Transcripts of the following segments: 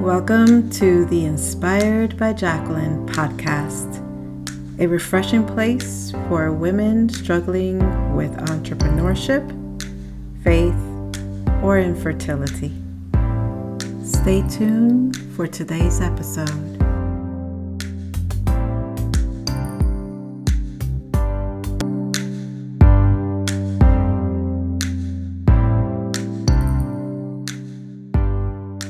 Welcome to the Inspired by Jacqueline podcast, a refreshing place for women struggling with entrepreneurship, faith, or infertility. Stay tuned for today's episode.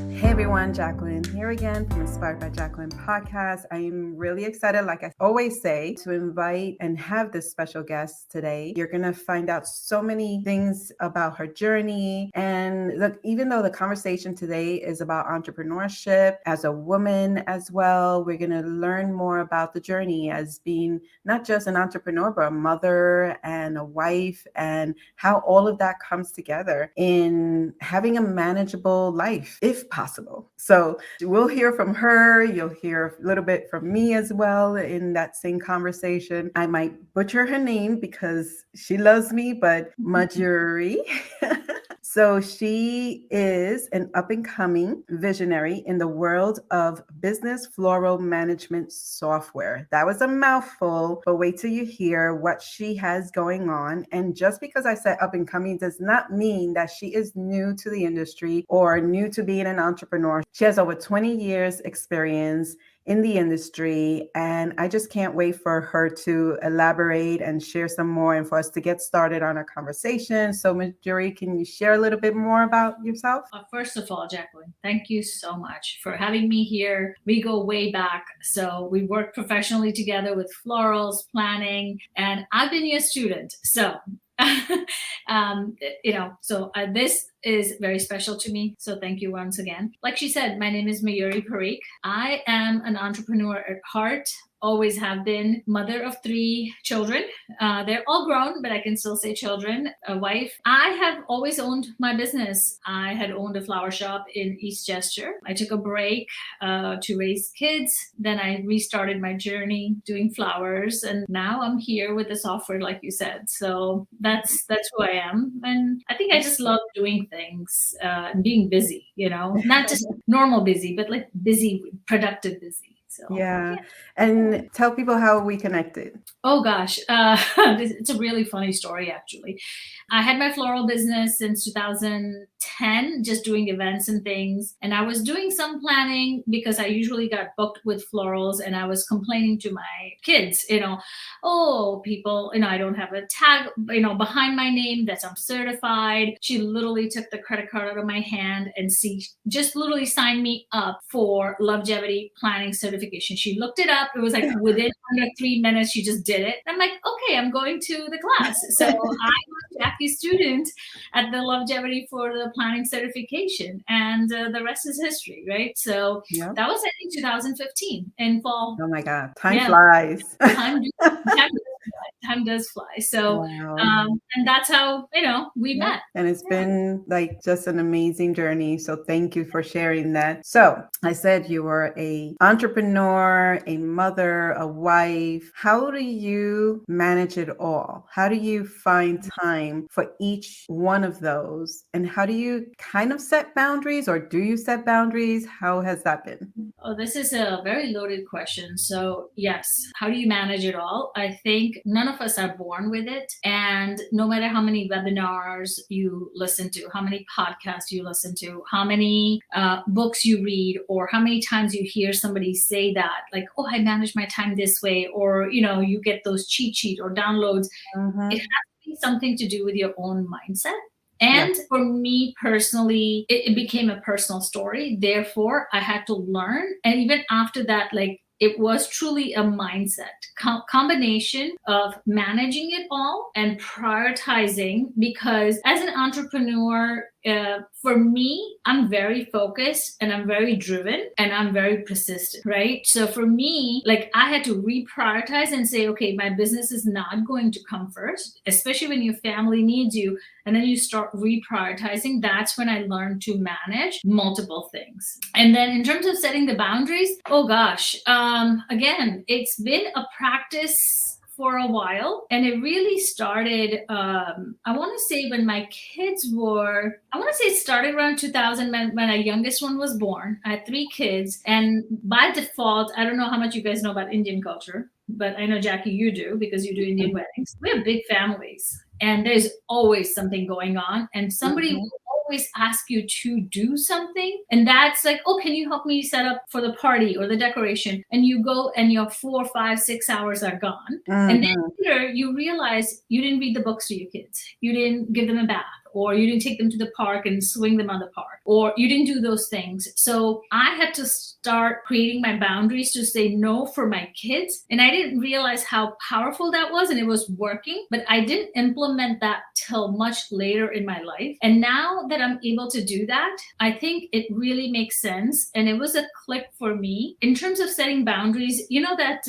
Hey everyone, Jacqueline here again from Inspired by Jacqueline podcast. I'm really excited, like I always say, to invite and have this special guest today. You're going to find out so many things about her journey. And look, even though the conversation today is about entrepreneurship as a woman as well, we're going to learn more about the journey as being not just an entrepreneur, but a mother and a wife, and how all of that comes together in having a manageable life, if possible. So we'll hear from her. You'll hear a little bit from me as well in that same conversation. I might butcher her name because she loves me, but Mayuri. So she is an up-and-coming visionary in the world of business floral management software. That was a mouthful, but wait till you hear what she has going on. And just because I said up-and-coming does not mean that she is new to the industry or new to being an entrepreneur. She has over 20 years experience in the industry, and I just can't wait for her to elaborate and share some more and for us to get started on our conversation. So Mayuri, can you share a little bit more about yourself? First of all, Jacqueline, thank you so much for having me here. We go way back. So we work professionally together with florals, planning, and I've been your student. So this is very special to me. So thank you once again. Like she said, my name is Mayuri Parikh. I am an entrepreneur at heart. Always have been, mother of 3 children. They're all grown, but I can still say children, a wife. I have always owned my business. I had owned a flower shop in Eastchester. I took a break to raise kids. Then I restarted my journey doing flowers. And now I'm here with the software, like you said. So that's who I am. And I think I just love doing things and being busy, not just normal busy, but like busy, productive busy. So, yeah. And tell people how we connected. Oh gosh, it's a really funny story actually. I had my floral business since 2010, just doing events and things. And I was doing some planning because I usually got booked with florals, and I was complaining to my kids, oh, people, I don't have a tag, behind my name that I'm certified. She literally took the credit card out of my hand and just literally signed me up for longevity planning certification. She looked it up. It was like within under 3 minutes, she just did it. I'm like, okay, I'm going to the class. So I was Jackie's student at the longevity for the planning certification, and the rest is history, right? So that was, I think, 2015 in fall. Oh my God, time flies. Time does fly. So, wow. And that's how, we met. And it's been like just an amazing journey. So thank you for sharing that. So I said you were an entrepreneur, a mother, a wife. How do you manage it all? How do you find time for each one of those? And how do you kind of set boundaries, or do you set boundaries? How has that been? Oh, this is a very loaded question. So yes, how do you manage it all? I think none of us are born with it. And no matter how many webinars you listen to, how many podcasts you listen to, how many books you read, or how many times you hear somebody say that, like, oh, I manage my time this way, or, you get those cheat sheet or downloads. Mm-hmm. It has to be something to do with your own mindset. And for me personally, it became a personal story. Therefore, I had to learn. And even after that, it was truly a mindset combination of managing it all and prioritizing, because as an entrepreneur, for me, I'm very focused and I'm very driven and I'm very persistent, right? So for me, I had to reprioritize and say, okay, my business is not going to come first, especially when your family needs you. And then you start reprioritizing. That's when I learned to manage multiple things. And then in terms of setting the boundaries, oh gosh, again, it's been a practice for a while. And it really started, I want to say when my kids were, I want to say it started around 2000 when our youngest one was born. I had 3 kids. And by default, I don't know how much you guys know about Indian culture, but I know, Jackie, you do because you do Indian weddings. We have big families and there's always something going on. And somebody will always ask you to do something. And that's like, oh, can you help me set up for the party or the decoration? And you go and your 4, 5, 6 hours are gone. And then later you realize you didn't read the books to your kids. You didn't give them a bath, or you didn't take them to the park and swing them on the park, or you didn't do those things. So I had to start creating my boundaries to say no for my kids. And I didn't realize how powerful that was, and it was working, but I didn't implement that till much later in my life. And now that I'm able to do that, I think it really makes sense. And it was a click for me in terms of setting boundaries. You know that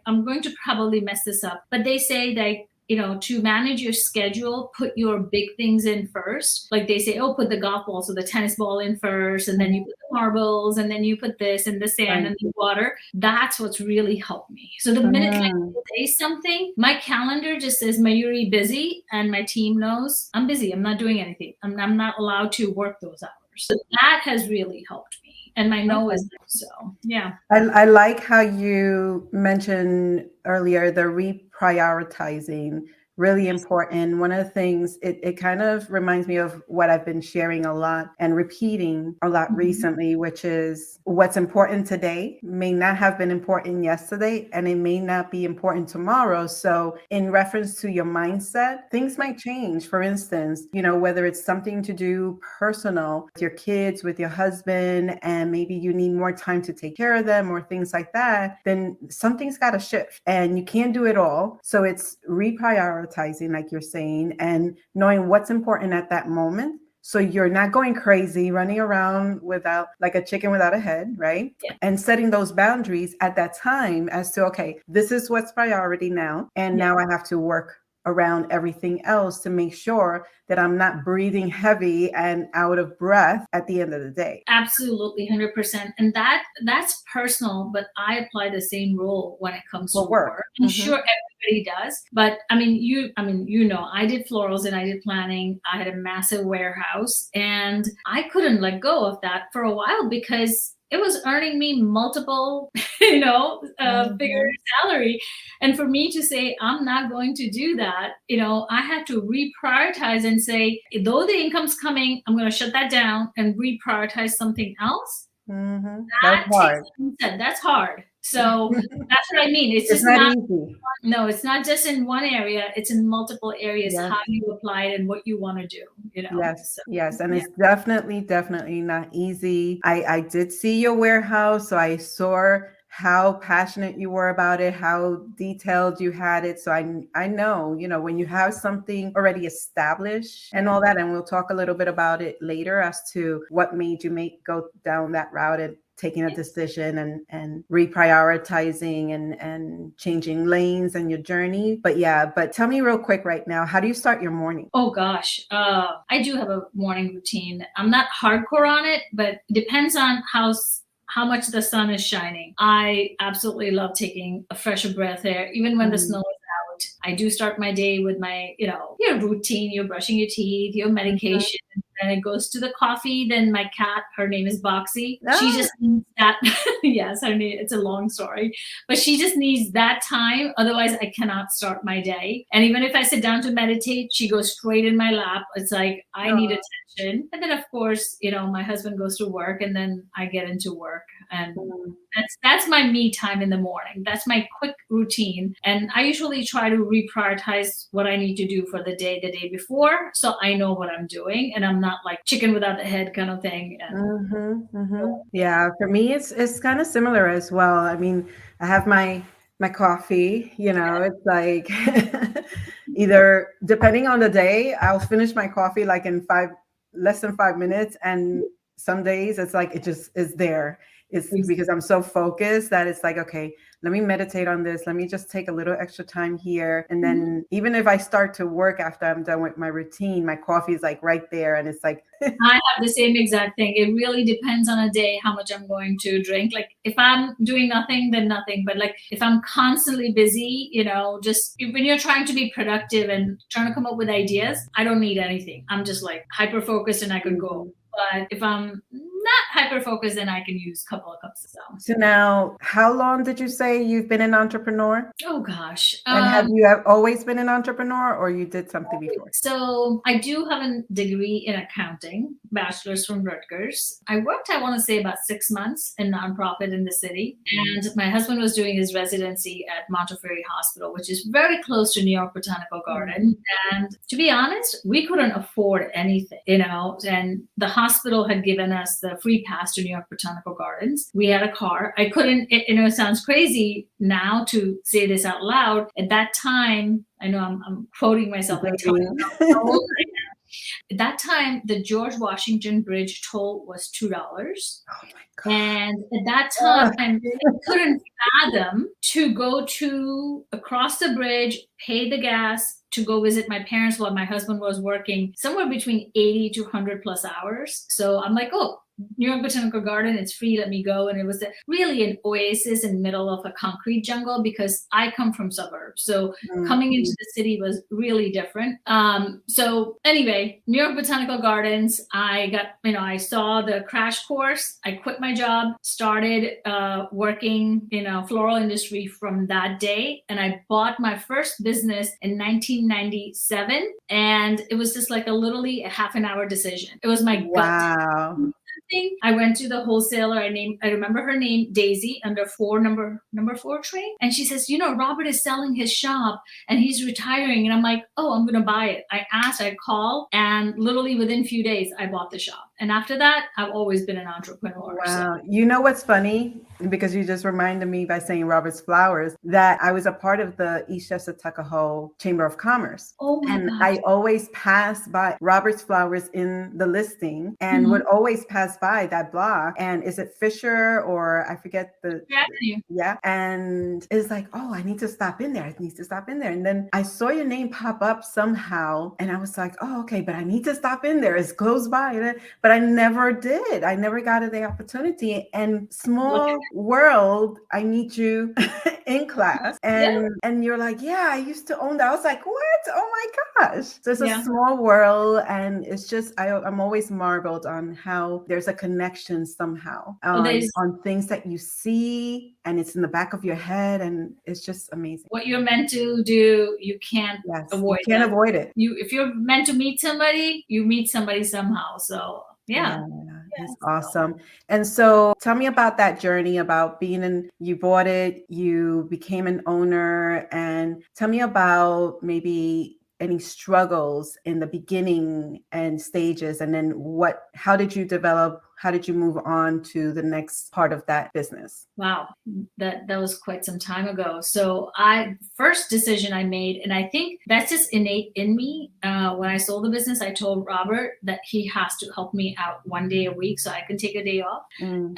I'm going to probably mess this up, but they say that, you know, to manage your schedule, put your big things in first. Like they say, oh, put the golf balls or the tennis ball in first, and then you put the marbles, and then you put this and the sand and the water. That's what's really helped me. So the minute I say something, my calendar just says Mayuri busy, and my team knows I'm busy. I'm not doing anything. I'm not allowed to work those hours. So that has really helped me. And my no is there. So, yeah. I like how you mentioned earlier the reprioritizing. Really important. One of the things, it kind of reminds me of what I've been sharing a lot and repeating a lot recently, which is what's important today may not have been important yesterday, and it may not be important tomorrow. So in reference to your mindset, things might change. For instance, you know, whether it's something to do personal with your kids, with your husband, and maybe you need more time to take care of them or things like that, then something's got to shift, and you can't do it all. So it's reprioritizing, like you're saying, and knowing what's important at that moment. So you're not going crazy, running around without, like a chicken without a head, right? Yeah. And setting those boundaries at that time as to, okay, this is what's priority now. And now I have to work around everything else to make sure that I'm not breathing heavy and out of breath at the end of the day. Absolutely, 100%. And that's personal, but I apply the same rule when it comes to work. I'm sure everybody does. But I mean, you know, I did florals and I did planning. I had a massive warehouse, and I couldn't let go of that for a while because it was earning me multiple, bigger salary. And for me to say, I'm not going to do that, you know, I had to reprioritize and say, though the income's coming, I'm going to shut that down and reprioritize something else. That's hard. That's hard. So that's what I mean. It's just not easy. No, it's not just in one area. It's in multiple areas, how you apply it and what you want to do, you know? Yes. And it's definitely not easy. I did see your warehouse, so I saw how passionate you were about it, how detailed you had it. So I know, you know, when you have something already established and all that, and we'll talk a little bit about it later as to what made you go down that route and taking a decision and reprioritizing and changing lanes and your journey. But tell me real quick right now, how do you start your morning? Oh gosh, I do have a morning routine. I'm not hardcore on it, but it depends on how much the sun is shining. I absolutely love taking a fresh breath air, even when the snow is out. I do start my day with my, your routine, you're brushing your teeth, your medication, then it goes to the coffee. Then my cat, her name is Boxy. She just needs that. Yes, her name, it's a long story, but she just needs that time. Otherwise, I cannot start my day. And even if I sit down to meditate, she goes straight in my lap. It's like, I need attention. And then, of course, my husband goes to work, and then I get into work. And that's my me time in the morning. That's my quick routine. And I usually try to reprioritize what I need to do for the day before, so I know what I'm doing, and I'm not like chicken without the head kind of thing. Yeah, for me, it's kind of similar as well. I mean, I have my coffee, it's like either depending on the day, I'll finish my coffee like in less than 5 minutes, and some days it's like it just is there. It's because I'm so focused that it's like, okay, let me meditate on this. Let me just take a little extra time here. And then even if I start to work after I'm done with my routine, my coffee is like right there. And it's like, I have the same exact thing. It really depends on a day how much I'm going to drink. Like if I'm doing nothing, then nothing. But like if I'm constantly busy, just when you're trying to be productive and trying to come up with ideas, I don't need anything. I'm just like hyper focused and I could go. But if I'm not hyper focused, then I can use a couple of cups. So now, how long did you say you've been an entrepreneur? Oh gosh. And have you always been an entrepreneur, or you did something before? So I do have a degree in accounting, bachelor's from Rutgers. I worked, I want to say, about 6 months in nonprofit in the city. And my husband was doing his residency at Montefiore Hospital, which is very close to New York Botanical Garden. And to be honest, we couldn't afford anything, and the hospital had given us the free pass to New York Botanical Gardens. We had a car. I couldn't, it sounds crazy now to say this out loud. At that time, I know I'm quoting myself like talking about how old I am. At that time, the George Washington Bridge toll was $2. Oh my God. And at that time, I couldn't fathom to go across the bridge, pay the gas to go visit my parents while my husband was working somewhere between 80 to 100 plus hours. So I'm like, oh, New York Botanical Garden, it's free, let me go. And it was really an oasis in the middle of a concrete jungle because I come from suburbs. So coming into the city was really different. So anyway, New York Botanical Gardens, I saw the crash course. I quit my job, started working in a floral industry from that day. And I bought my first business in 1997. And it was just like literally a half an hour decision. It was my gut. I went to the wholesaler. I remember her name, Daisy, under number 4 train. And she says, Robert is selling his shop and he's retiring. And I'm like, oh, I'm going to buy it. I called, and literally within a few days, I bought the shop. And after that, I've always been an entrepreneur. Wow. So. You know what's funny? Because you just reminded me by saying Robert's Flowers, that I was a part of the Eastchester Tuckahoe Chamber of Commerce. Oh my and gosh. I always passed by Robert's Flowers in the listing and would always pass by that block. And is it Fisher or I forget yeah. And it's like, oh, I need to stop in there. And then I saw your name pop up somehow. And I was like, oh, okay, but I need to stop in there. It's close by. But I never did. I never got the opportunity. And small world, I meet you in class. And you're like, yeah, I used to own that. I was like, what? Oh my gosh. So it's a small world. And it's just, I'm always marveled on how there's a connection somehow on things that you see and it's in the back of your head. And it's just amazing. What you're meant to do, you can't avoid it. You can't avoid it. If you're meant to meet somebody, you meet somebody somehow. So it's awesome. And so tell me about that journey about you bought it, you became an owner, and tell me about maybe any struggles in the beginning and stages, and then how did you move on to the next part of that business? Wow, that was quite some time ago. So first decision I made, and I think that's just innate in me. When I sold the business, I told Robert that he has to help me out 1 day a week so I can take a day off. And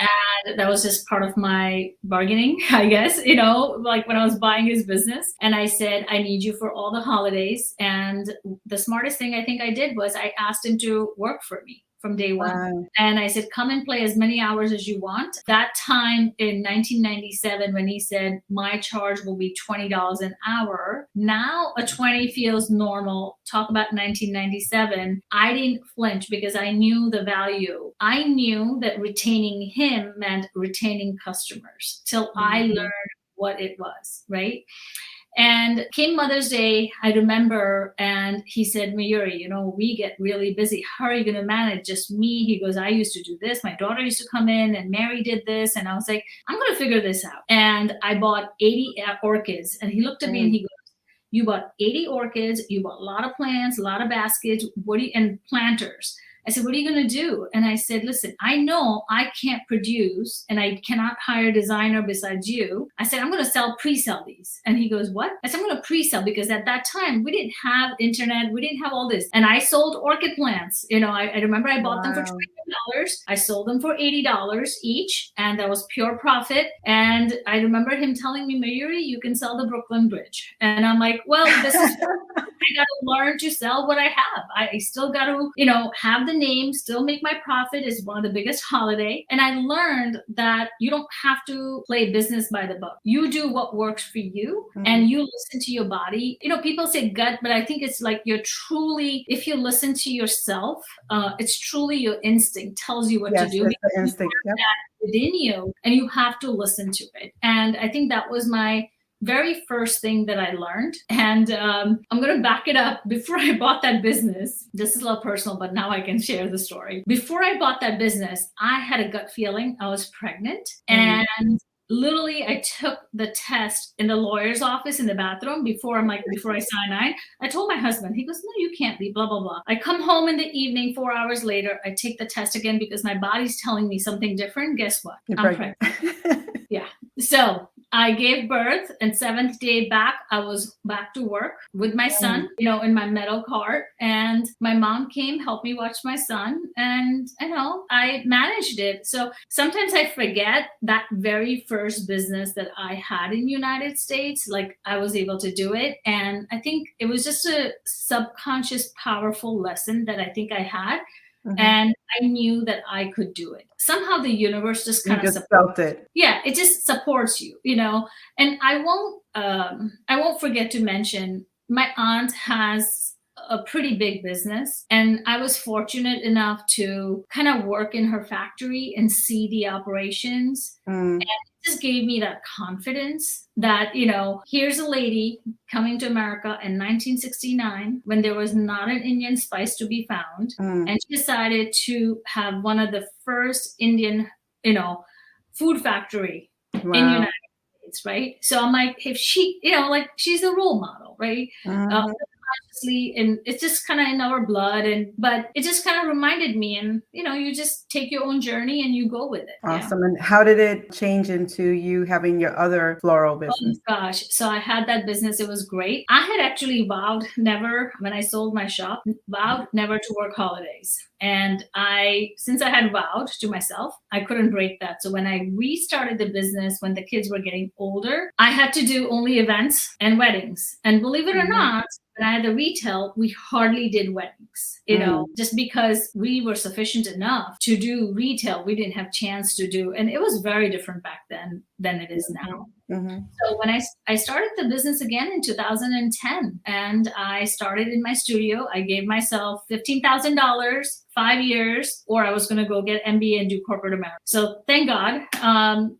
that was just part of my bargaining, I guess, like when I was buying his business. And I said, I need you for all the holidays. And the smartest thing I think I did was I asked him to work for me from day one. Wow. And I said, come and play as many hours as you want. That time in 1997, when he said, my charge will be $20 an hour. Now a 20 feels normal. Talk about 1997. I didn't flinch because I knew the value. I knew that retaining him meant retaining customers till I learned what it was, right? And came Mother's Day, I remember, and he said, Mayuri, we get really busy. How are you going to manage? Just me? He goes, I used to do this. My daughter used to come in and Mary did this. And I was like, I'm going to figure this out. And I bought 80 orchids. And he looked at me and he goes, you bought 80 orchids. You bought a lot of plants, a lot of baskets, and planters. I said, what are you going to do? And I said, listen, I know I can't produce and I cannot hire a designer besides you. I said, I'm going to pre-sell these. And he goes, what? I said, I'm going to pre-sell because at that time we didn't have internet. We didn't have all this. And I sold orchid plants. I remember I bought them for $20 I sold them for $80 each, and that was pure profit. And I remember him telling me, Mayuri, you can sell the Brooklyn Bridge. And I'm like, well, this is I got to learn to sell what I have. I still got to, have the name, still make my profit is one of the biggest holiday. And I learned that you don't have to play business by the book. You do what works for you and you listen to your body. People say gut, but I think it's like you're truly, if you listen to yourself, it's truly your instinct tells you what to do. It's the instinct. Yep. That within you, and you have to listen to it. And I think that was my very first thing that I learned. And I'm going to back it up. Before I bought that business, this is a little personal, but now I can share the story. Before I bought that business, I had a gut feeling I was pregnant. And literally, I took the test in the lawyer's office in the bathroom before I sign. I told my husband, he goes, no, you can't be, blah, blah, blah. I come home in the evening, 4 hours later, I take the test again because my body's telling me something different. Guess what? I'm pregnant. Yeah. So I gave birth, and 7th day back, I was back to work with my son, in my metal cart. And my mom came, helped me watch my son, and I managed it. So sometimes I forget that very first business that I had in the United States, like I was able to do it. And I think it was just a subconscious, powerful lesson that I think I had. And I knew that I could do it. Somehow the universe just kind of felt it. Yeah, it just supports you, And I won't forget to mention my aunt has a pretty big business, and I was fortunate enough to kind of work in her factory and see the operations. And it just gave me that confidence that, here's a lady coming to America in 1969 when there was not an Indian spice to be found. And she decided to have one of the first Indian, food factory in the United States, right? So I'm like, if she, she's a role model, right? And it's just kind of in our blood, but it just kind of reminded me, and you just take your own journey and you go with it. Awesome. And how did it change into you having your other floral business? Oh gosh, so I had that business. It was great. I had actually vowed never, when I sold my shop, never to work holidays. And since I had vowed to myself, I couldn't break that. So when I restarted the business, when the kids were getting older, I had to do only events and weddings. And believe it or not, when I had the retail, we hardly did weddings, just because we were sufficient enough to do retail. We didn't have chance to do, and it was very different back then than it is now. So when I started the business again in 2010, and I started in my studio, I gave myself $15,000, 5 years, or I was going to go get MBA and do corporate America. So thank God, and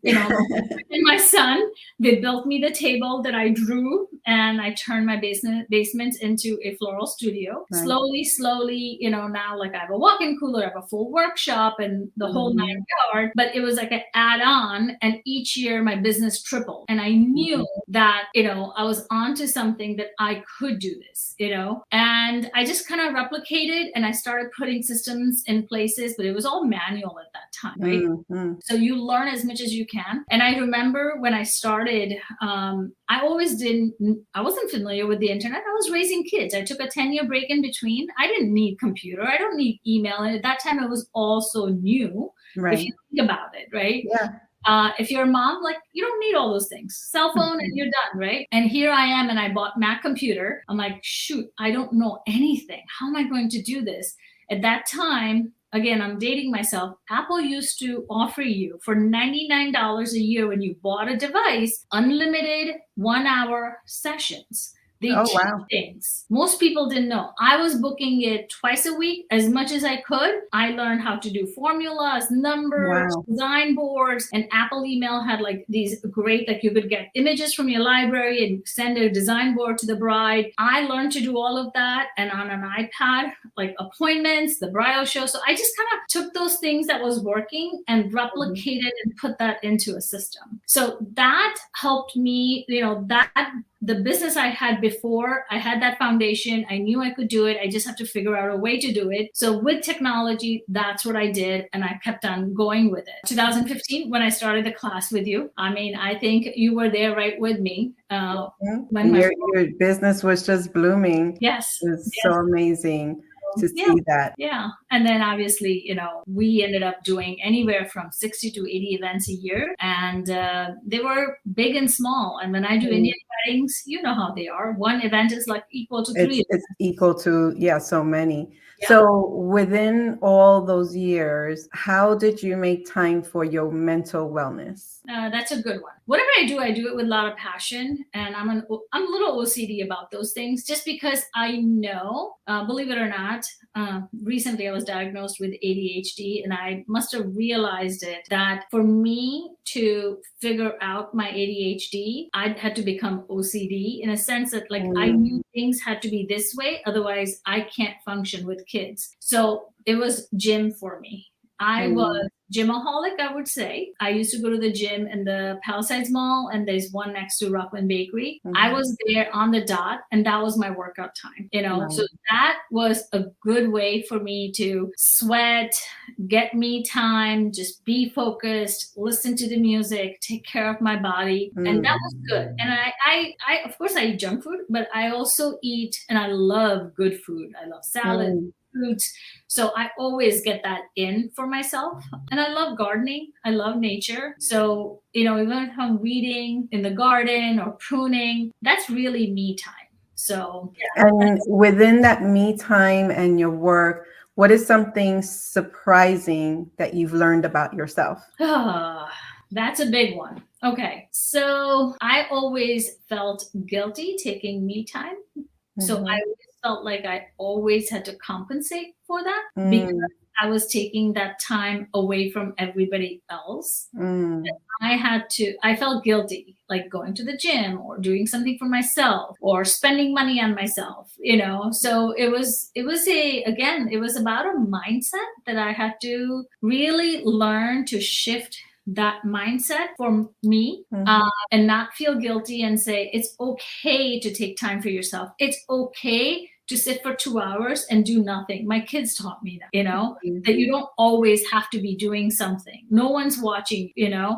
my son, they built me the table that I drew, and I turned my basement into a floral studio. Right. Slowly, now like I have a walk-in cooler, I have a full workshop, and the whole 9 yards. But it was like an add-on, and each year my business tripled. And I knew that, I was onto something, that I could do this, and I just kind of replicated, and I started putting systems in places, but it was all manual at that time, right? So you learn as much as you can. And I remember when I started, I wasn't familiar with the internet. I was raising kids. I took a 10-year break in between. I didn't need computer. I don't need email. And at that time, it was also new, if you think about it, right? Yeah. If you're a mom, you don't need all those things. Cell phone and you're done, right? And here I am, and I bought Mac computer. I'm like, shoot, I don't know anything. How am I going to do this? At that time, again, I'm dating myself. Apple used to offer you for $99 a year when you bought a device, unlimited 1-hour sessions. They changed things. Most people didn't know. I was booking it twice a week as much as I could. I learned how to do formulas, numbers, design boards, and Apple email had these great, you could get images from your library and send a design board to the bride. I learned to do all of that, and on an iPad, appointments, the bridal show. So I just kind of took those things that was working and replicated and put that into a system. So that helped me, the business I had before, I had that foundation. I knew I could do it. I just have to figure out a way to do it. So with technology, that's what I did. And I kept on going with it. 2015, when I started the class with you, I think you were there right with me. When your business was just blooming. Yes. It's so amazing. to Yeah. see that. Yeah. And then obviously, we ended up doing anywhere from 60 to 80 events a year. And they were big and small. And when I do Indian weddings, you know how they are. One event is like equal to three. It's equal to, so many. Yeah. So within all those years, how did you make time for your mental wellness? That's a good one. Whatever I do it with a lot of passion, and I'm a little OCD about those things, just because I know, believe it or not, recently I was diagnosed with ADHD, and I must have realized it that for me to figure out my ADHD, I had to become OCD in a sense that I knew things had to be this way, otherwise I can't function with kids. So it was gym for me. I was gymaholic, I would say. I used to go to the gym in the Palisades Mall, and there's one next to Rockland Bakery. I was there on the dot, and that was my workout time, So that was a good way for me to sweat, get me time, just be focused, listen to the music, take care of my body. And that was good. And I of course I eat junk food, but I also eat, and I love good food. I love salad, fruits. So I always get that in for myself. And I love gardening. I love nature. So, even if I'm weeding in the garden or pruning, that's really me time. So, yeah. And within that me time and your work, what is something surprising that you've learned about yourself? That's a big one. Okay. So I always felt guilty taking me time. So I always felt like I always had to compensate for that because I was taking that time away from everybody else. I felt guilty, like going to the gym or doing something for myself or spending money on myself, So it was about a mindset that I had to really learn to shift that mindset for me, and not feel guilty and say it's okay to take time for yourself. It's okay to sit for 2 hours and do nothing. My kids taught me that, that you don't always have to be doing something. No one's watching,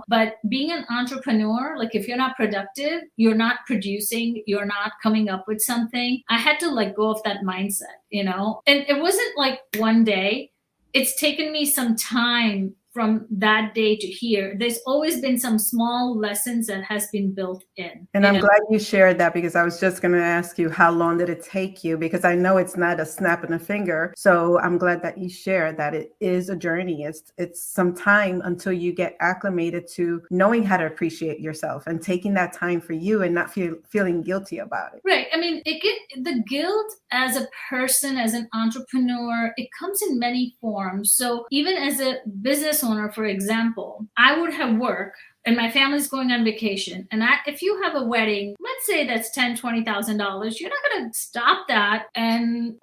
but being an entrepreneur, like if you're not productive, you're not producing, you're not coming up with something. I had to let go of that mindset, and it wasn't like one day. It's taken me some time from that day to here. There's always been some small lessons that has been built in. And I'm glad you shared that, because I was just going to ask you, how long did it take you? Because I know it's not a snap in a finger. So I'm glad that you shared that it is a journey. It's some time until you get acclimated to knowing how to appreciate yourself and taking that time for you and not feeling guilty about it. Right. I mean, the guilt as a person, as an entrepreneur, it comes in many forms. So even as a business owner, for example, I would have work and my family's going on vacation. And if you have a wedding, let's say that's $10,000, $20,000, you're not going to stop that and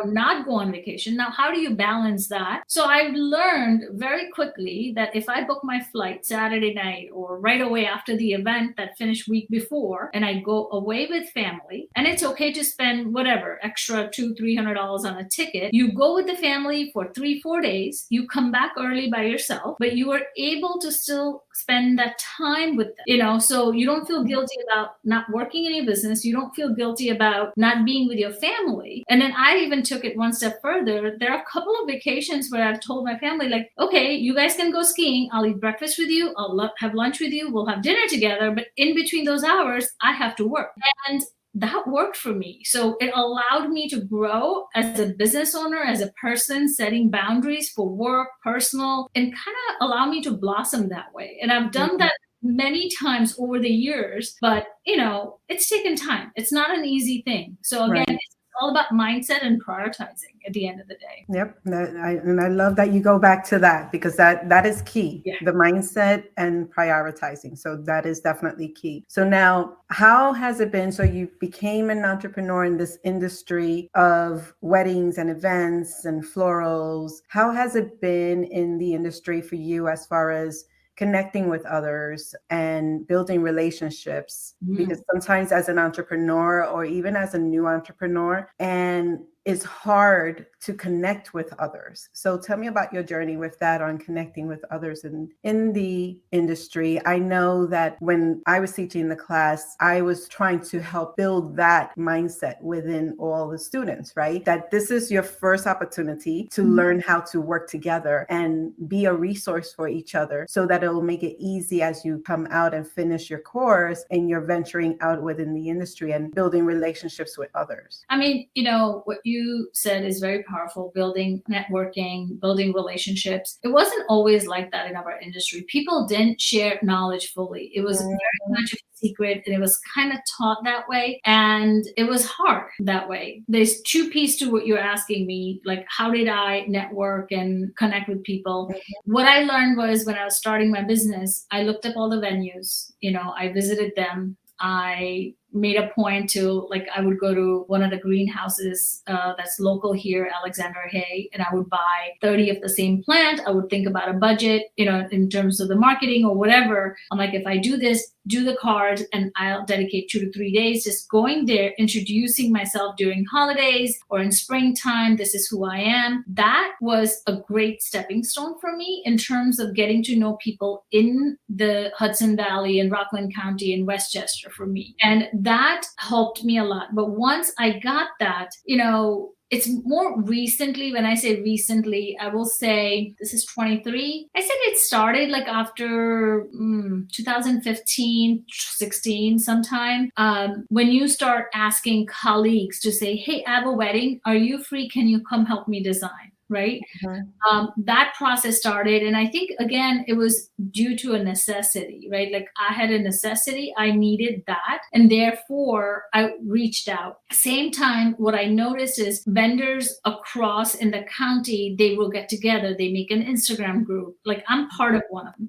not go on vacation. Now, how do you balance that? So I learned very quickly that if I book my flight Saturday night or right away after the event that finished week before, and I go away with family, and it's okay to spend whatever extra $200-$300 on a ticket, you go with the family for 3-4 days, you come back early by yourself, but you are able to still spend that time with them, so you don't feel guilty about not working in your business. You don't feel guilty about not being with your family. And then I even took it one step further. There are a couple of vacations where I've told my family, like, okay, you guys can go skiing. I'll eat breakfast with you. I'll have lunch with you. We'll have dinner together. But in between those hours, I have to work. And that worked for me. So it allowed me to grow as a business owner, as a person, setting boundaries for work, personal, and kind of allow me to blossom that way. And I've done that many times over the years, but it's taken time. It's not an easy thing. So again, it's all about mindset and prioritizing at the end of the day. Yep. And I love that you go back to that, because that is key, the mindset and prioritizing. So that is definitely key. So now, how has it been? So you became an entrepreneur in this industry of weddings and events and florals. How has it been in the industry for you as far as connecting with others and building relationships? Because sometimes as an entrepreneur or even as a new entrepreneur, and is hard to connect with others. So tell me about your journey with that on connecting with others in the industry. I know that when I was teaching the class, I was trying to help build that mindset within all the students, right? That this is your first opportunity to learn how to work together and be a resource for each other so that it will make it easy as you come out and finish your course and you're venturing out within the industry and building relationships with others. I mean, what you said is very powerful, building networking, building relationships. It wasn't always like that in our industry. People didn't share knowledge fully. It was very much a secret, and it was kind of taught that way. And it was hard that way. There's two pieces to what you're asking me, like how did I network and connect with people? What I learned was when I was starting my business, I looked up all the venues, I visited them. I made a point to, like, I would go to one of the greenhouses that's local here, Alexander Hay, and I would buy 30 of the same plant. I would think about a budget, in terms of the marketing or whatever. I'm like, if I do this, do the cards, and I'll dedicate 2 to 3 days just going there, introducing myself during holidays or in springtime. This is who I am. That was a great stepping stone for me in terms of getting to know people in the Hudson Valley and Rockland County and Westchester for me. And that helped me a lot. But once I got that, it's more recently. When I say recently, I will say this is 23. I said it started like after 2015, 16 sometime. When you start asking colleagues to say, hey, I have a wedding. Are you free? Can you come help me design? Right? That process started. And I think, again, it was due to a necessity, right? Like I had a necessity, I needed that. And therefore I reached out. Same time, what I noticed is vendors across in the county, they will get together, they make an Instagram group. Like I'm part of one of them.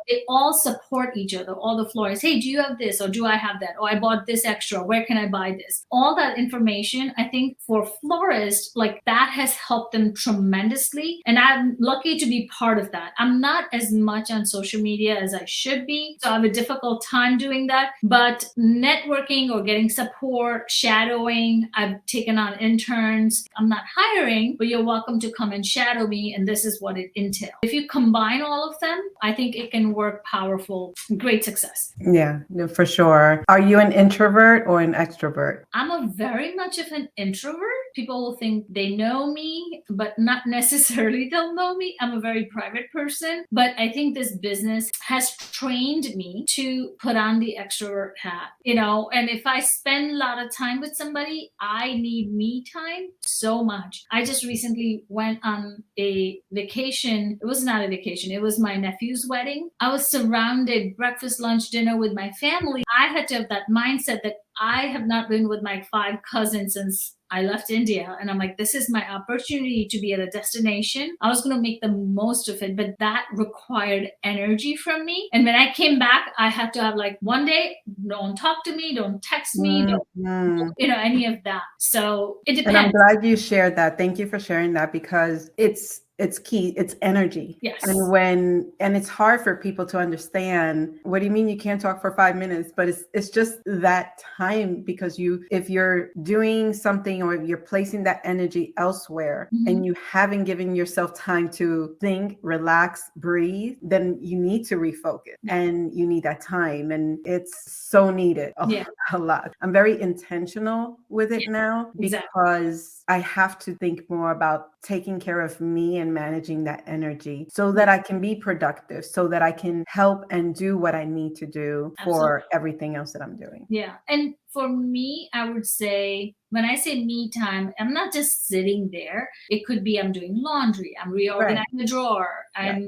They all support each other, all the florists. Hey, do you have this? Or do I have that? Or I bought this extra. Where can I buy this? All that information, I think for florists, like that has helped them tremendously. And I'm lucky to be part of that. I'm not as much on social media as I should be. So I have a difficult time doing that. But networking or getting support, shadowing, I've taken on interns. I'm not hiring, but you're welcome to come and shadow me. And this is what it entails. If you combine all of them, I think it can work powerful, great success. Yeah, no, for sure. Are you an introvert or an extrovert? I'm a very much of an introvert. People will think they know me, but not necessarily they'll know me. I'm a very private person, but I think this business has trained me to put on the extrovert hat, and if I spend a lot of time with somebody, I need me time so much. I just recently went on a vacation. It was not a vacation. It was my nephew's wedding. I was surrounded, breakfast, lunch, dinner with my family. I had to have that mindset that I have not been with my 5 cousins since I left India. And I'm like, this is my opportunity to be at a destination. I was going to make the most of it, but that required energy from me. And when I came back, I had to have like one day, don't talk to me, don't text me, don't, any of that. So it depends. And I'm glad you shared that. Thank you for sharing that, because it's key. It's energy. Yes. And it's hard for people to understand. What do you mean you can't talk for 5 minutes? But it's just that time, because if you're doing something or you're placing that energy elsewhere and you haven't given yourself time to think, relax, breathe, then you need to refocus and you need that time. And it's so needed a lot. I'm very intentional with it now because I have to think more about taking care of me and managing that energy so that I can be productive, so that I can help and do what I need to do for everything else that I'm doing. Yeah. And for me, I would say, when I say me time, I'm not just sitting there. It could be I'm doing laundry, I'm reorganizing the drawer, I'm,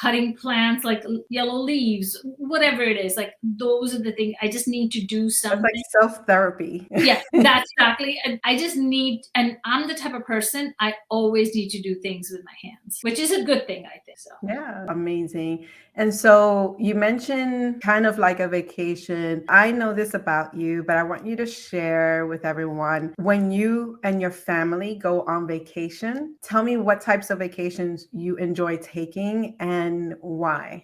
cutting plants like yellow leaves, whatever it is. Like those are the things. I just need to do something. It's like self-therapy. Yeah, that's exactly. And I just need, and I'm the type of person, I always need to do things with my hands, which is a good thing, I think. So yeah, amazing. And so you mentioned kind of like a vacation. I know this about you, but I want you to share with everyone, when you and your family go on vacation, tell me what types of vacations you enjoy taking and why.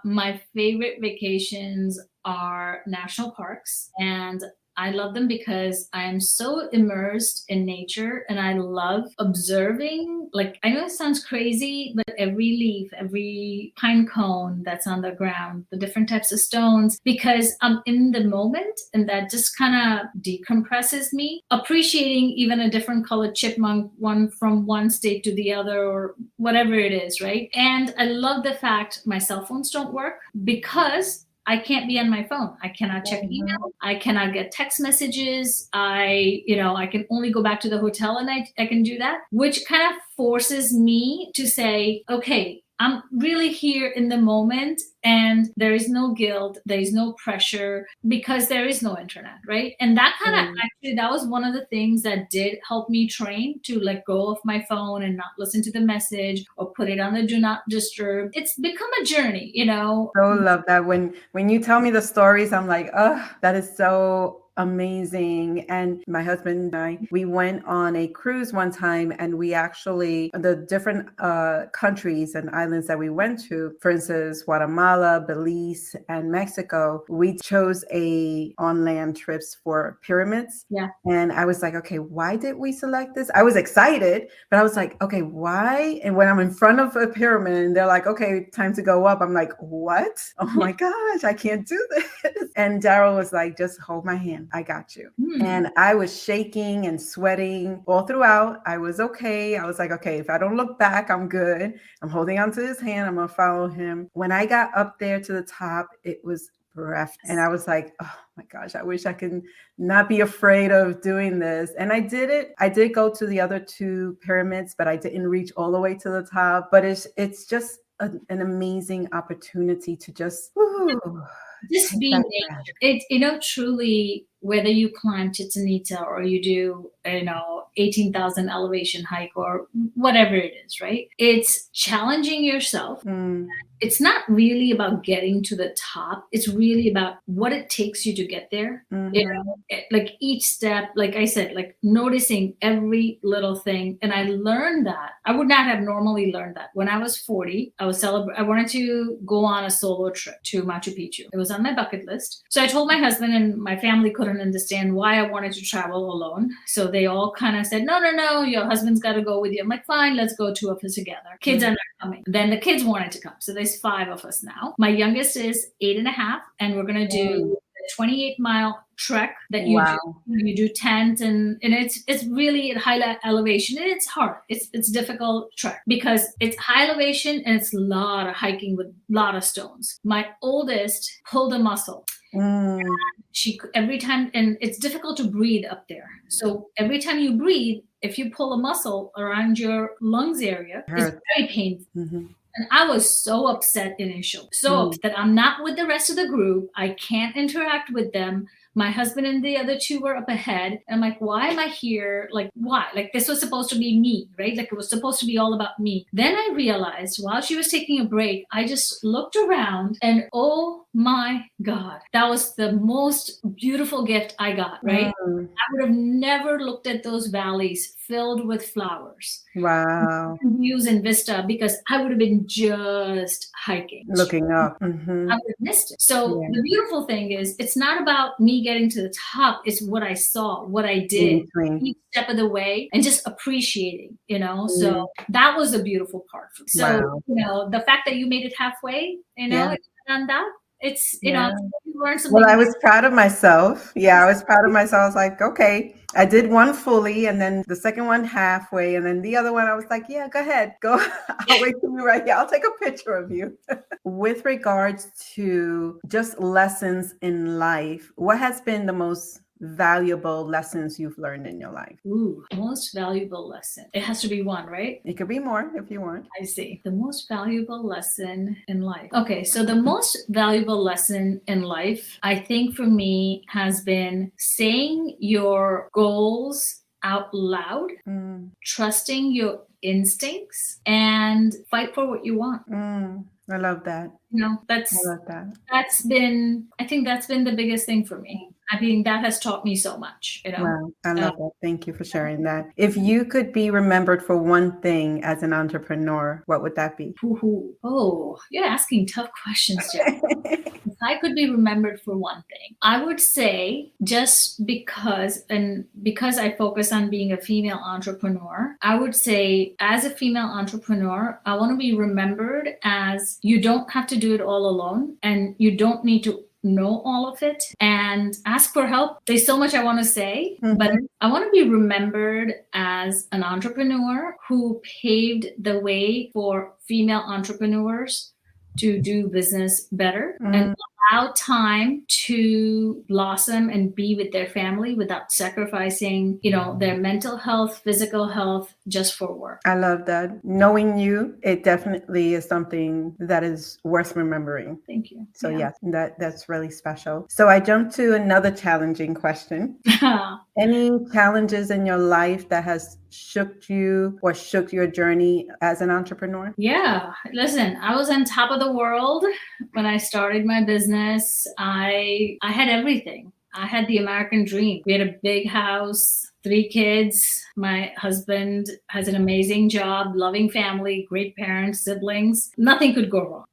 My favorite vacations are national parks, and I love them because I am so immersed in nature and I love observing. Like, I know it sounds crazy, but every leaf, every pine cone that's on the ground, the different types of stones, because I'm in the moment and that just kind of decompresses me. Appreciating even a different colored chipmunk, one from one state to the other, or whatever it is, right? And I love the fact my cell phones don't work because I can't be on my phone. I cannot check email. I cannot get text messages. I can only go back to the hotel and I can do that, which kind of forces me to say, okay, I'm really here in the moment and there is no guilt, there is no pressure because there is no internet, right? And that kind of actually, that was one of the things that did help me train to let go of my phone and not listen to the message or put it on the do not disturb. It's become a journey, So love that. When you tell me the stories, I'm like, oh, that is so amazing. And my husband and I, we went on a cruise one time, and we actually, the different countries and islands that we went to, for instance, Guatemala, Belize, and Mexico, we chose on land trips for pyramids. Yeah. And I was like, okay, why did we select this? I was excited, but I was like, okay, why? And when I'm in front of a pyramid and they're like, okay, time to go up, I'm like, what? Oh my gosh, I can't do this. And Daryl was like, just hold my hand. I got you. And I was shaking and sweating all throughout. I was okay. I was like, okay, if I don't look back, I'm good. I'm holding onto his hand. I'm going to follow him. When I got up there to the top, it was breath. And I was like, oh my gosh, I wish I could not be afraid of doing this. And I did it. I did go to the other two pyramids, but I didn't reach all the way to the top. But it's just an amazing opportunity to just be nature. It truly, whether you climb Chichen Itza or you do 18,000 elevation hike or whatever it is, right? It's challenging yourself. It's not really about getting to the top. It's really about what it takes you to get there. Like each step, like I said, like noticing every little thing. And I learned that. I would not have normally learned that. When I was 40, I wanted to go on a solo trip to Machu Picchu. It was on my bucket list. So I told my husband, and my family couldn't understand why I wanted to travel alone. So they all kind of said, no, your husband's got to go with you. I'm like, fine, let's go, two of us together. Kids are not coming. Then the kids wanted to come. So there's 5 of us now. My youngest is 8.5, and we're going to do a 28-mile trek that you do tent and it's really at high elevation, and it's hard. It's difficult trek because it's high elevation and it's a lot of hiking with a lot of stones. My oldest pulled a muscle. She every time, and it's difficult to breathe up there. So every time you breathe, if you pull a muscle around your lungs area, it's very painful. And I was so upset initially. So upset. I'm not with the rest of the group. I can't interact with them. My husband and the other two were up ahead. And I'm like, why am I here? Like, why? Like, this was supposed to be me, right? Like, it was supposed to be all about me. Then I realized while she was taking a break, I just looked around and oh my God, that was the most beautiful gift I got, right? I would have never looked at those valleys filled with flowers. Wow. Views and vista, because I would have been just hiking. Looking up. I would have missed it. So the beautiful thing is, it's not about me getting to the top. It's what I saw, what I did each step of the way, and just appreciating, So that was the beautiful part. So, the fact that you made it halfway, and that, it's, you learn something. Well, I was proud of myself. I was proud of myself. I was like, okay, I did one fully, and then the second one halfway, and then the other one, I was like, yeah, go ahead. Go. I'll wait for you right here. I'll take a picture of you. With regards to just lessons in life, what has been the most valuable lessons you've learned in your life? Most valuable lesson. It has to be one, right? It could be more if you want. I see. The most valuable lesson in life. Okay, so the most valuable lesson in life, I think for me, has been saying your goals out loud, trusting your instincts, and fight for what you want. I love that. I think that's been the biggest thing for me. I think that has taught me so much, Wow, I Uh, love that. Thank you for sharing that. If you could be remembered for one thing as an entrepreneur, what would that be? oh, you're asking tough questions, Jack. If I could be remembered for one thing, I would say just because I focus on being a female entrepreneur, I would say as a female entrepreneur, I want to be remembered as you don't have to do it all alone and you don't need to know all of it and ask for help. There's so much I want to say, but Mhm. I want to be remembered as an entrepreneur who paved the way for female entrepreneurs to do business better and Mm, allow time to blossom and be with their family without sacrificing, their mental health, physical health just for work. I love that. Knowing you, it definitely is something that is worth remembering. Thank you. So Yeah. yes, that's really special. So I jump to another challenging question. Any challenges in your life that has shook you or shook your journey as an entrepreneur? Yeah, listen, I was on top of the world when I started my business. I had everything. I had the American dream. We had a big house, 3 kids. My husband has an amazing job, loving family, great parents, siblings. Nothing could go wrong.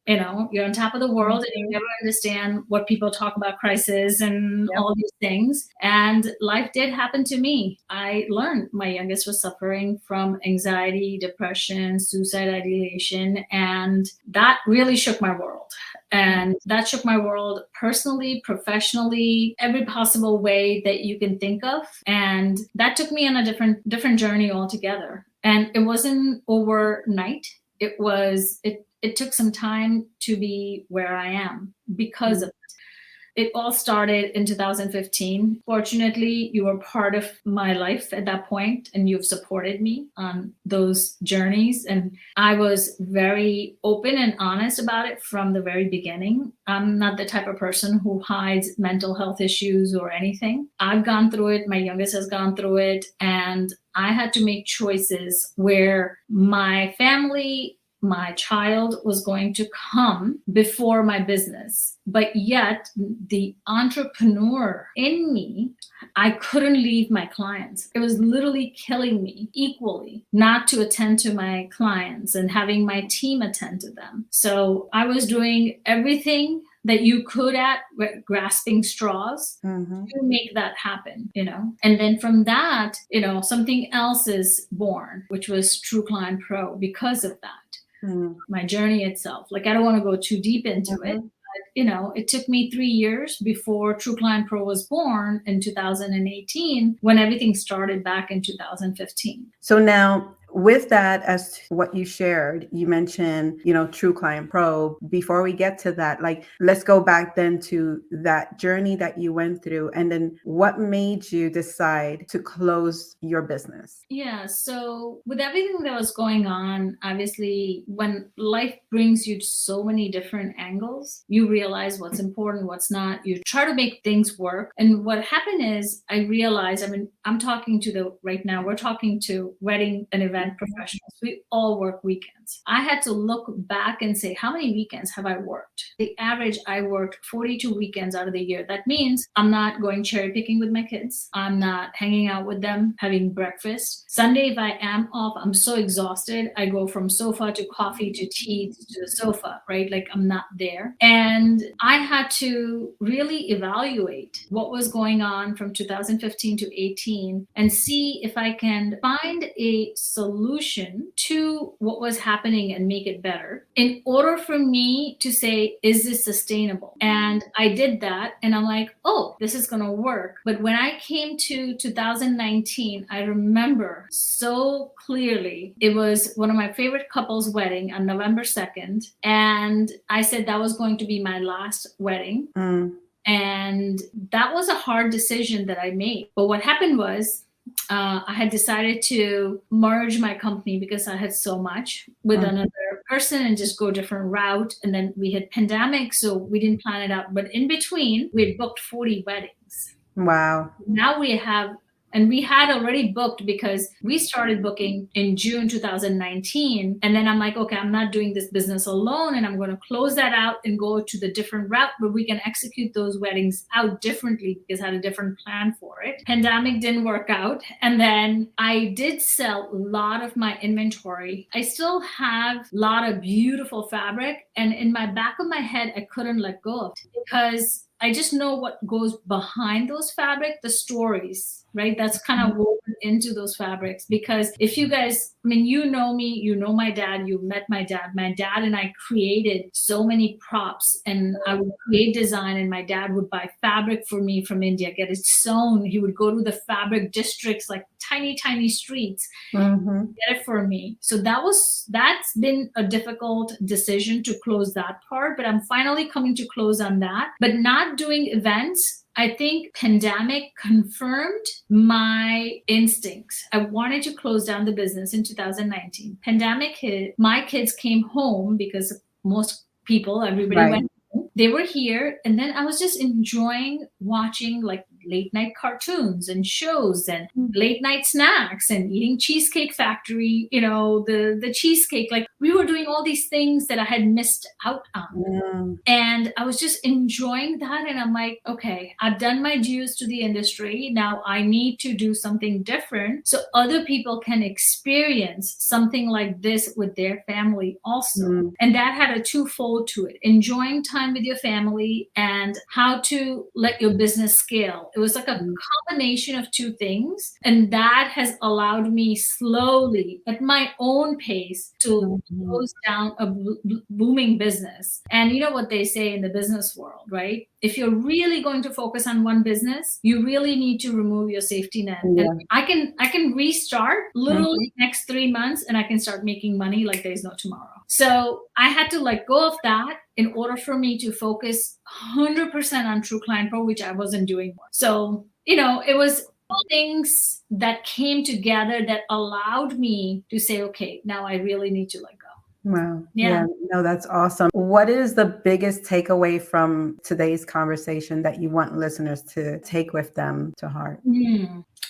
You're on top of the world and you Mhm. never understand what people talk about crisis and Yep. all these things. And life did happen to me. I learned my youngest was suffering from anxiety, depression, suicide ideation, and that really shook my world. And that shook my world personally, professionally, every possible way that you can think of. And that took me on a different journey altogether. And it wasn't overnight. It took some time to be where I am because of it all started in 2015. Fortunately, you were part of my life at that point and you've supported me on those journeys. And I was very open and honest about it from the very beginning. I'm not the type of person who hides mental health issues or anything. I've gone through it. My youngest has gone through it. And I had to make choices where my family, my child was going to come before my business. But yet, the entrepreneur in me, I couldn't leave my clients. It was literally killing me equally not to attend to my clients and having my team attend to them. So I was doing everything that you could at grasping straws Mhm. to make that happen. And then from that, something else is born, which was True Client Pro because of that. Mhm. My journey itself. Like, I don't want to go too deep into it. Mhm. But, it took me 3 years before True Client Pro was born in 2018 when everything started back in 2015. So now with that, as to what you shared, you mentioned, True Client Pro. Before we get to that, like, let's go back then to that journey that you went through. And then what made you decide to close your business? Yeah, so with everything that was going on, obviously, when life brings you so many different angles, you realize what's important, what's not. You try to make things work. And what happened is, I realized, I'm talking to right now, we're talking to wedding and event professionals. We all work weekends. I had to look back and say, how many weekends have I worked? The average, I worked 42 weekends out of the year. That means I'm not going cherry picking with my kids. I'm not hanging out with them, having breakfast. Sunday, if I am off, I'm so exhausted. I go from sofa to coffee to tea to the sofa, right? Like, I'm not there. And I had to really evaluate what was going on from 2015 to 18 and see if I can find a solution to what was happening and make it better in order for me to say, is this sustainable? And I did that. And I'm like, oh, this is going to work. But when I came to 2019, I remember so clearly, it was one of my favorite couples' wedding on November 2nd. And I said that was going to be my last wedding. Mm. And that was a hard decision that I made. But what happened was, I had decided to merge my company because I had so much with another person and just go a different route. And then we had pandemic, so we didn't plan it out. But in between, we had booked 40 weddings. Wow. Now we have And we had already booked because we started booking in June 2019. And then I'm like, okay, I'm not doing this business alone, and I'm going to close that out and go to the different route where we can execute those weddings out differently because I had a different plan for it. Pandemic didn't work out. And then I did sell a lot of my inventory. I still have a lot of beautiful fabric. And in my back of my head, I couldn't let go of it because I just know what goes behind those fabric, the stories, right? That's kind of woven into those fabrics. Because if you guys, I mean, you know me, you know my dad, you met my dad. My dad and I created so many props, and I would create design, and my dad would buy fabric for me from India, get it sewn. He would go to the fabric districts, like tiny, tiny streets, get it for me. So that's been a difficult decision to close that part, but I'm finally coming to close on that. But not doing events, I think pandemic confirmed my instincts. I wanted to close down the business in 2019. Pandemic hit, my kids came home because most people, everybody went home. They were here, and then I was just enjoying watching like late night cartoons and shows and late night snacks and eating Cheesecake Factory, the cheesecake. Like, we were doing all these things that I had missed out on. And I was just enjoying that. And I'm like, okay, I've done my dues to the industry. Now I need to do something different so other people can experience something like this with their family also. And that had a twofold to it: enjoying time with your family and how to let your business scale. It was like a combination of two things. And that has allowed me slowly, at my own pace, to close down a booming business. And you know what they say in the business world, right? If you're really going to focus on one business, you really need to remove your safety net. And I can restart literally next 3 months, and I can start making money like there's no tomorrow. So I had to let go of that in order for me to focus 100% on True Client Pro, which I wasn't doing more. So, it was all things that came together that allowed me to say, okay, now I really need to let go. Wow. Yeah. No, that's awesome. What is the biggest takeaway from today's conversation that you want listeners to take with them to heart?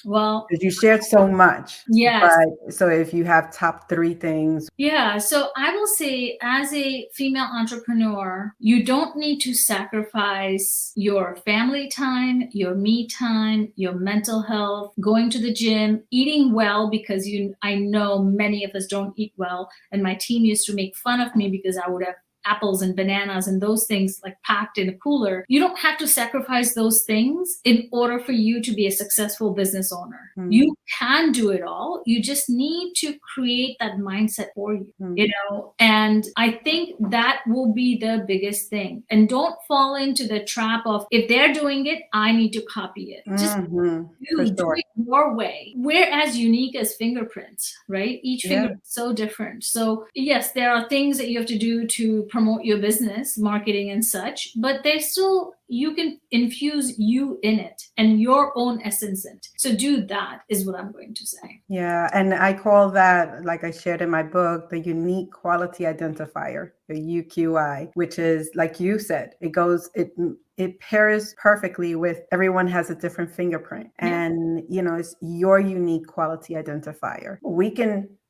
Well, because you shared so much. Yes. But, so if you have top 3 things. Yeah. So I will say, as a female entrepreneur, you don't need to sacrifice your family time, your me time, your mental health, going to the gym, eating well, because I know many of us don't eat well. And my team used to make fun of me because I would have apples and bananas and those things like packed in a cooler. You don't have to sacrifice those things in order for you to be a successful business owner. You can do it all. You just need to create that mindset for you, and I think that will be the biggest thing. And don't fall into the trap of, if they're doing it, I need to copy it. Just do it your way. We're as unique as fingerprints, right? Each finger is so different. So yes, there are things that you have to do to promote your business, marketing and such, but there's still, you can infuse you in it and your own essence in it. So do that, is what I'm going to say. Yeah. And I call that, like I shared in my book, the unique quality identifier, the UQI, which is, like you said, it pairs perfectly with, everyone has a different fingerprint, and it's your unique quality identifier.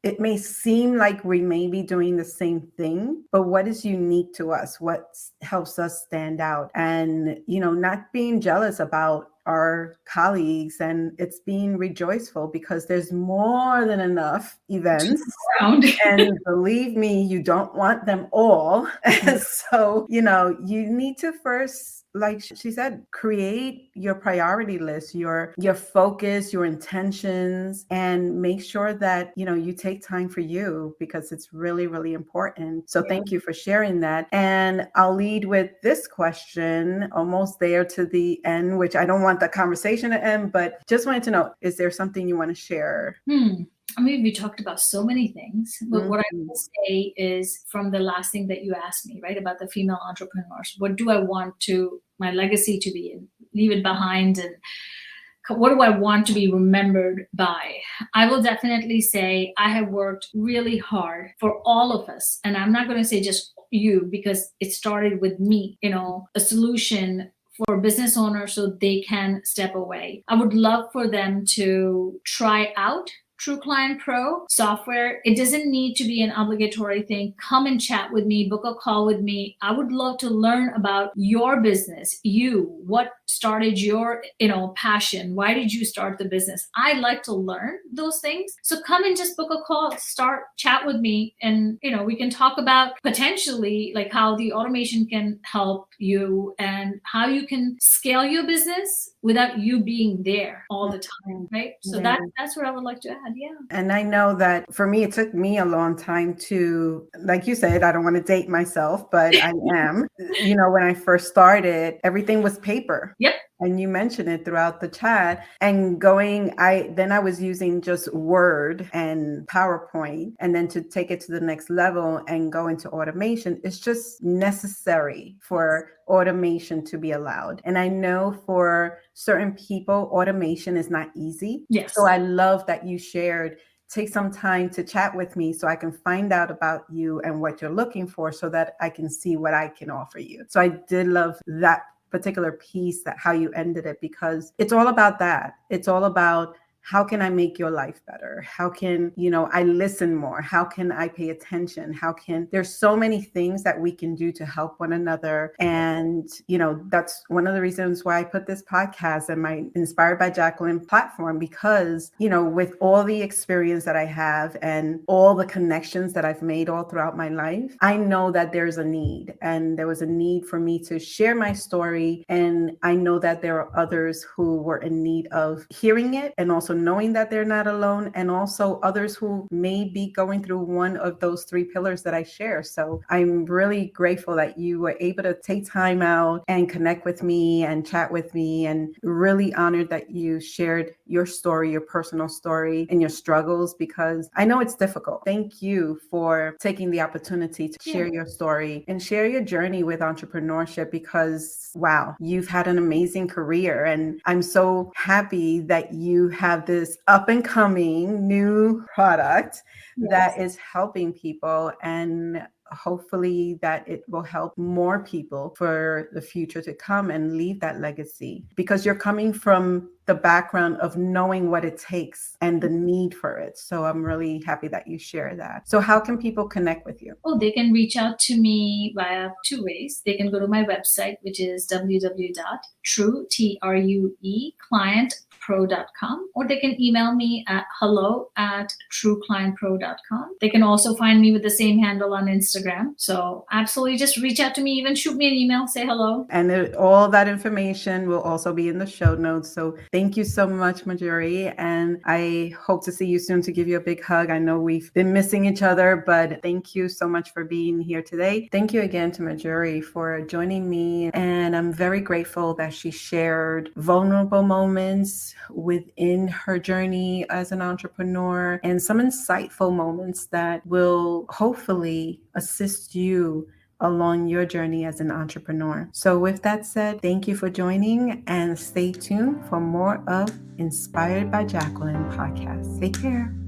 It may seem like we may be doing the same thing, but what is unique to us? What helps us stand out? And, not being jealous about our colleagues, and it's being rejoiceful because there's more than enough events. And believe me, you don't want them all. So, you need to first, like she said, create your priority list, your focus, your intentions, and make sure that, you take time for you, because it's really, really important. So thank you for sharing that. And I'll lead with this question, almost there to the end, which I don't want the conversation to end, but just wanted to know, is there something you want to share? I mean, we talked about so many things, but what I will say is, from the last thing that you asked me, right, about the female entrepreneurs, what do I want my legacy to be, and leave it behind, and what do I want to be remembered by? I will definitely say I have worked really hard for all of us. And I'm not going to say just you, because it started with me, a solution for business owners so they can step away. I would love for them to try out True Client Pro software. It doesn't need to be an obligatory thing. Come and chat with me, book a call with me. I would love to learn about your business, what started your, passion. Why did you start the business? I like to learn those things. So come and just book a call, chat with me, and we can talk about potentially like how the automation can help you and how you can scale your business without you being there all the time, right? So that's what I would like to add. Yeah. And I know that for me, it took me a long time to, like you said, I don't want to date myself, but I am. When I first started, everything was paper. Yep. And you mentioned it throughout the chat. And I was using just Word and PowerPoint. And then to take it to the next level and go into automation, it's just necessary for automation to be allowed. And I know for certain people, automation is not easy. Yes. So I love that you shared. Take some time to chat with me so I can find out about you and what you're looking for so that I can see what I can offer you. So I did love that particular piece, that how you ended it, because it's all about that. It's all about, how can I make your life better? How can, I listen more? How can I pay attention? There's so many things that we can do to help one another. And, that's one of the reasons why I put this podcast and my Inspired by Jacqueline platform, because, with all the experience that I have and all the connections that I've made all throughout my life, I know that there's a need, and there was a need for me to share my story. And I know that there are others who were in need of hearing it, and also knowing that they're not alone, and also others who may be going through one of those 3 pillars that I share. So I'm really grateful that you were able to take time out and connect with me and chat with me, and really honored that you shared your story, your personal story, and your struggles, because I know it's difficult. Thank you for taking the opportunity to share your story and share your journey with entrepreneurship, because wow, you've had an amazing career, and I'm so happy that you have this up and coming new product that is helping people, and hopefully that it will help more people for the future to come and leave that legacy, because you're coming from the background of knowing what it takes and the need for it. So I'm really happy that you share that. So how can people connect with you? Oh, they can reach out to me via 2 ways. They can go to my website, which is www.trueclientpro.com, or they can email me at hello@trueclientpro.com. They can also find me with the same handle on Instagram. So absolutely just reach out to me, even shoot me an email, say hello. And all that information will also be in the show notes. So thank you so much, Mayuri. And I hope to see you soon, to give you a big hug. I know we've been missing each other, but thank you so much for being here today. Thank you again to Mayuri for joining me. And I'm very grateful that she shared vulnerable moments within her journey as an entrepreneur, and some insightful moments that will hopefully assist you along your journey as an entrepreneur. So with that said, thank you for joining, and stay tuned for more of Inspired by Jacqueline podcast. Take care.